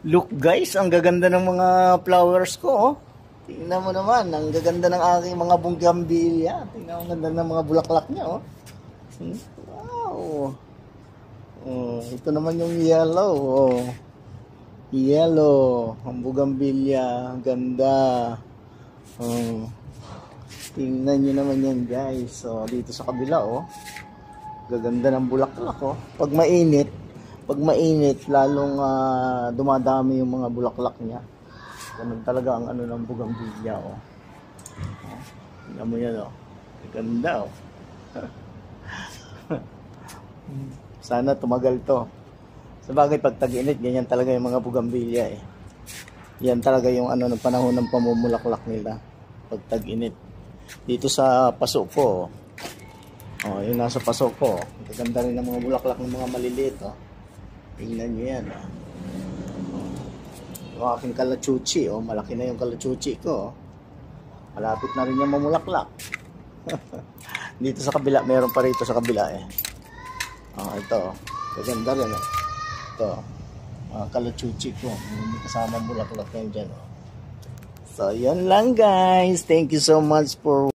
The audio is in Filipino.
Look guys, ang gaganda ng mga flowers ko, oh. Tingnan mo naman, ang gaganda ng aking mga bougainvillea. Tingnan mo, ang ganda ng mga bulaklak niya, oh. Wow. Oh, ito naman yung yellow, oh. Yellow, ang bougainvillea, ang ganda. Oh. Tingnan nyo naman yan guys. So, dito sa kabila, oh. Gaganda ng bulaklak, oh. Pag mainit, lalong dumadami yung mga bulaklak niya. Ganun talaga ang ano ng bougainvillea, oh. Tingnan mo yan, oh. Ganda, oh. Sana tumagal to. Sabagay, pag tag-init, ganyan talaga yung mga bougainvillea, eh. Yan talaga yung ano ng panahon ng pamumulaklak nila pag tag-init. Dito sa paso ko, oh, yung nasa paso ko, gaganda rin ng mga bulaklak ng mga maliliit, oh. Tingnan nyo yan, oh. Yung aking kalachuchi, oh, malaki na yung kalachuchi ko, oh. Malapit na rin yung mamulaklak. Dito sa kabila, meron pa rito sa kabila, eh. Oh, ito, gaganda rin, eh. Ito, kalachuchi ko, may kasama bulaklak yan dyan, oh. So, yan lang guys. Thank you so much for